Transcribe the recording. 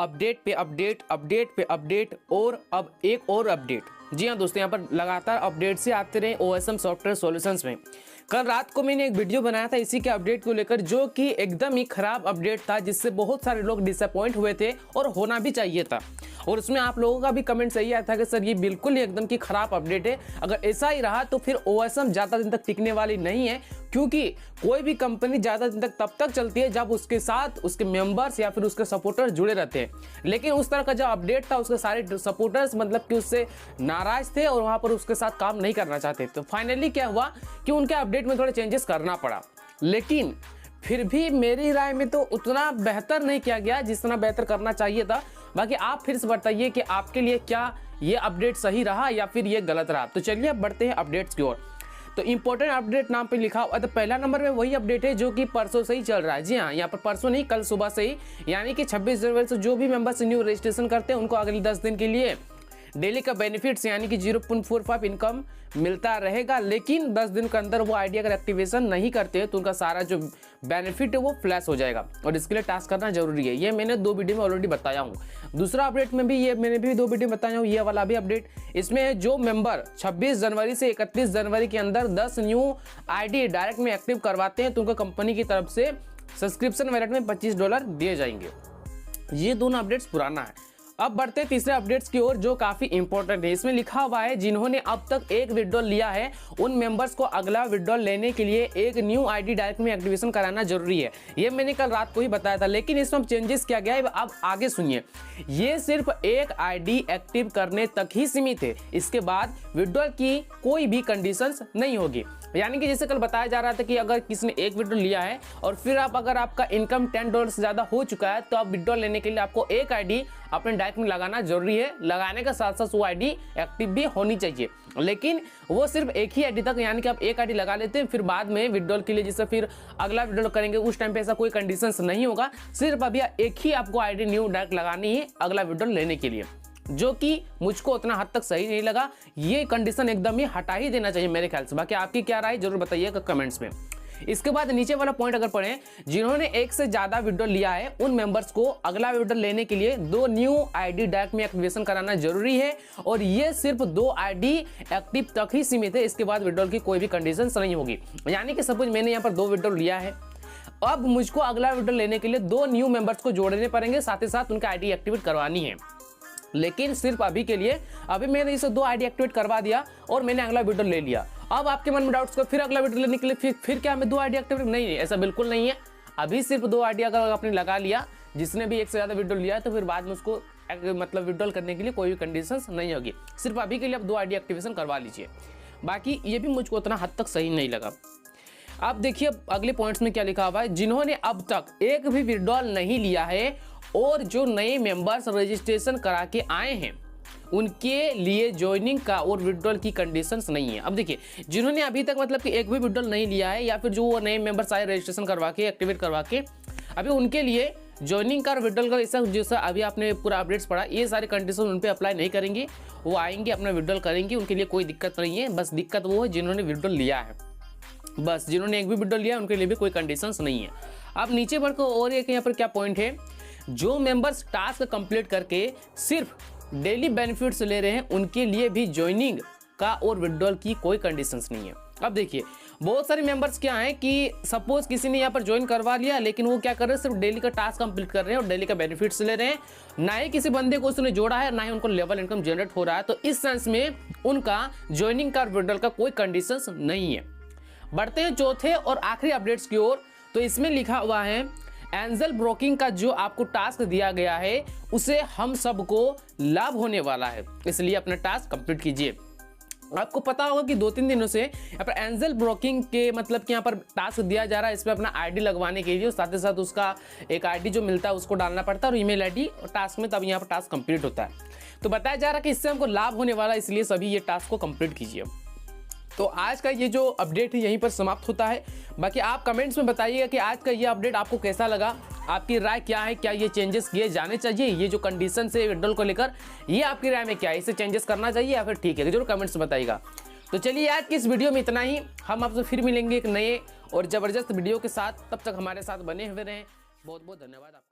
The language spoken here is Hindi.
अपडेट पे अपडेट, अपडेट पे अपडेट और अब एक और अपडेट। जी हाँ दोस्तों, यहाँ पर लगातार अपडेट से आते रहे OSM सॉफ्टवेयर सॉल्यूशंस में। कल रात को मैंने एक वीडियो बनाया था इसी के अपडेट को लेकर, जो कि एकदम ही खराब अपडेट था, जिससे बहुत सारे लोग डिसअपॉइंट हुए थे और होना भी चाहिए था। और उसमें आप लोगों का भी कमेंट सही आया था कि सर ये बिल्कुल ही एकदम की खराब अपडेट है। अगर ऐसा ही रहा तो फिर OSM ज़्यादा दिन तक टिकने वाली नहीं है, क्योंकि कोई भी कंपनी ज़्यादा दिन तक तब तक चलती है जब उसके साथ उसके मेंबर्स या फिर उसके सपोर्टर्स जुड़े रहते हैं। लेकिन उस तरह का जो अपडेट था उसके सारे सपोर्टर्स मतलब कि उससे नाराज थे और वहाँ पर उसके साथ काम नहीं करना चाहते। तो फाइनली क्या हुआ कि उनके अपडेट में थोड़े चेंजेस करना पड़ा, लेकिन फिर भी मेरी राय में तो उतना बेहतर नहीं किया गया जितना बेहतर करना चाहिए था। बाकी आप फिर से बताइए कि आपके लिए क्या ये अपडेट सही रहा या फिर ये गलत रहा। तो चलिए अब बढ़ते हैं अपडेट्स की ओर। तो इंपॉर्टेंट अपडेट नाम पे लिखा हुआ, तो पहला नंबर में वही अपडेट है जो कि परसों से ही चल रहा है। जी हाँ, यहाँ पर परसों नहीं, कल सुबह से ही, यानी कि 26 जनवरी से जो भी मेंबर्स न्यू रजिस्ट्रेशन करते हैं उनको अगले 10 दिन के लिए डेली का बेनिफिट्स यानी कि 0.45 इनकम मिलता रहेगा। लेकिन 10 दिन के अंदर वो आईडी अगर एक्टिवेशन नहीं करते हैं तो उनका सारा जो बेनिफिट है वो फ्लैश हो जाएगा, और इसके लिए टास्क करना जरूरी है। ये मैंने 2 वीडियो में ऑलरेडी बताया हूँ। दूसरा अपडेट में भी ये मैंने भी 2 वीडियो में बताया हूँ, ये वाला भी अपडेट। इसमें जो मेंबर 26 जनवरी से 31 जनवरी के अंदर 10 न्यू आईडी डायरेक्ट में एक्टिव करवाते हैं तो उनको कंपनी की तरफ से सब्सक्रिप्शन वैलेट में $25 दिए जाएंगे। ये दोनों अपडेट्स पुराना है। अब बढ़ते तीसरे अपडेट्स की ओर जो काफी इंपॉर्टेंट है। इसमें लिखा हुआ है जिन्होंने अब तक एक विड्रॉल लिया है उन मेंबर्स को अगला विड्रॉल लेने के लिए एक न्यू आईडी डायरेक्ट में एक्टिवेशन कराना जरूरी है। ये मैंने कल रात को ही बताया था, लेकिन इसमें चेंजेस किया गया है। अब आगे सुनिए, ये सिर्फ एक आईडी एक्टिव करने तक ही सीमित है। इसके बाद विड्रॉल की कोई भी कंडीशंस नहीं होगी। यानी कि जैसे कल बताया जा रहा था कि अगर किसी ने एक विड्रॉल लिया है और फिर अगर आपका इनकम $10 से ज्यादा हो चुका है तो आप विड्रॉल लेने के लिए आपको एक आईडी अपने डायरेक्ट में लगाना जरूरी है। लगाने के साथ साथ वो आईडी एक्टिव भी होनी चाहिए, लेकिन वो सिर्फ एक ही आईडी तक, यानी कि आप एक आईडी लगा लेते हैं फिर बाद में विड्रॉल के लिए जैसे फिर अगला विड्रॉल करेंगे उस टाइम पे ऐसा कोई कंडीशंस नहीं होगा। सिर्फ अभी एक ही आपको आईडी न्यू डायरेक्ट लगानी है अगला विड्रॉल लेने के लिए, जो कि मुझको उतना हद तक सही नहीं लगा। ये कंडीशन एकदम ही हटा ही देना चाहिए मेरे ख्याल से। बाकी आपकी क्या राय जरूर बताइएगा कमेंट्स में। इसके बाद नीचे वाला पॉइंट अगर पढ़ें, जिन्होंने एक से ज्यादा विड्रॉल लिया है उन मेंबर्स को अगला विड्रॉल लेने के लिए 2 न्यू आईडी डायरेक्ट में एक्टिवेशन कराना जरूरी है, और ये सिर्फ 2 आईडी एक्टिव तक ही सीमित है। इसके बाद विड्रॉल की कोई भी कंडीशन नहीं होगी। यानी कि सपोज मैंने यहाँ पर 2 विड्रॉल लिया है, अब मुझको अगला विड्रॉल लेने के लिए 2 न्यू मेंबर्स को जोड़ने पड़ेंगे, साथ ही साथ उनका आईडी एक्टिवेट करवानी है। लेकिन सिर्फ अभी के लिए, अभी मैंने इसे 2 आईडी एक्टिवेट करवा दिया और मैंने अगला विड्रॉल ले लिया। अब आपके मन में डाउट्स को फिर अगला विड्रॉल लेने के लिए फिर क्या मैं 2 आईडी एक्टिवेट नहीं, ऐसा बिल्कुल नहीं है। अभी सिर्फ 2 आईडी अगर आपने लगा लिया, जिसने भी एक से ज्यादा विड्रॉल लिया है, तो फिर बाद में उसको मतलब विड्रॉल करने के लिए कोई भी कंडीशंस नहीं होगी। सिर्फ अभी के लिए आप 2 आईडी एक्टिवेशन करवा लीजिए। बाकी ये भी मुझको उतना हद तक सही नहीं लगा। अब देखिए अगले पॉइंट्स में क्या लिखा हुआ है, जिन्होंने अब तक एक भी विड्रॉल नहीं लिया है और जो नए मेंबर्स रजिस्ट्रेशन करा के आए हैं उनके लिए ज्वाइनिंग का और विड्रॉल की कंडीशंस नहीं है। अब देखिए, जिन्होंने अभी तक मतलब कि एक भी विड्रॉल नहीं लिया है या फिर जो नए मेंबर्स आए रजिस्ट्रेशन करवा के एक्टिवेट करवा के, अभी उनके लिए ज्वाइनिंग का और विड्रॉल का ऐसा जैसा अभी आपने पूरा अपडेट्स पढ़ा, ये सारे कंडीशन उन पर अप्लाई नहीं करेंगे। वो आएंगे अपना विड्रॉल करेंगे, उनके लिए कोई दिक्कत नहीं है। बस दिक्कत वो है जिन्होंने विड्रॉल लिया है, बस जिन्होंने एक भी विड्रॉल लिया उनके लिए भी कोई कंडीशंस नहीं है। अब नीचे बढ़कर और एक यहाँ पर क्या पॉइंट है, जो मेंबर्स टास्क कंप्लीट करके सिर्फ डेली बेनिफिट्स ले रहे हैं उनके लिए भी ज्वाइनिंग का और विड्रॉल की कोई कंडीशंस नहीं है। अब देखिए, बहुत सारे मेंबर्स क्या हैं कि सपोज किसी ने यहाँ पर ज्वाइन करवा लिया, लेकिन वो क्या कर रहे हैं, सिर्फ डेली का टास्क कंप्लीट कर रहे हैं और डेली का बेनिफिट्स ले रहे हैं, ना ही किसी बंदे को उसने जोड़ा है, ना ही उनको लेवल इनकम जनरेट हो रहा है। तो इस सेंस में उनका ज्वाइनिंग का और विड्रॉल का कोई कंडीशंस नहीं है। बढ़ते हैं चौथे और आखिरी अपडेट्स की ओर। तो इसमें लिखा हुआ है, एंजल ब्रोकिंग का जो आपको टास्क दिया गया है उसे हम सबको लाभ होने वाला है, इसलिए अपना टास्क कंप्लीट कीजिए। आपको पता होगा कि 2-3 दिनों से यहाँ पर एंजल ब्रोकिंग के मतलब कि यहाँ पर टास्क दिया जा रहा है, इस पर अपना आईडी लगवाने के लिए, साथ ही साथ उसका एक आईडी जो मिलता है उसको डालना पड़ता है और ईमेल आईडी और टास्क में, तब यहाँ पर टास्क कंप्लीट होता है। तो बताया जा रहा है कि इससे हमको लाभ होने वाला है, इसलिए सभी ये टास्क को कंप्लीट कीजिए। तो आज का ये जो अपडेट है यहीं पर समाप्त होता है। बाकी आप कमेंट्स में बताइएगा कि आज का ये अपडेट आपको कैसा लगा, आपकी राय क्या है, क्या ये चेंजेस किए जाने चाहिए, ये जो कंडीशन है विड्रॉल को लेकर, ये आपकी राय में क्या है, इसे चेंजेस करना चाहिए या फिर ठीक है, जरूर कमेंट्स में बताइएगा। तो चलिए आज की इस वीडियो में इतना ही, हम आपसे फिर मिलेंगे एक नए और जबरदस्त वीडियो के साथ। तब तक हमारे साथ बने हुए रहें। बहुत बहुत धन्यवाद आपका।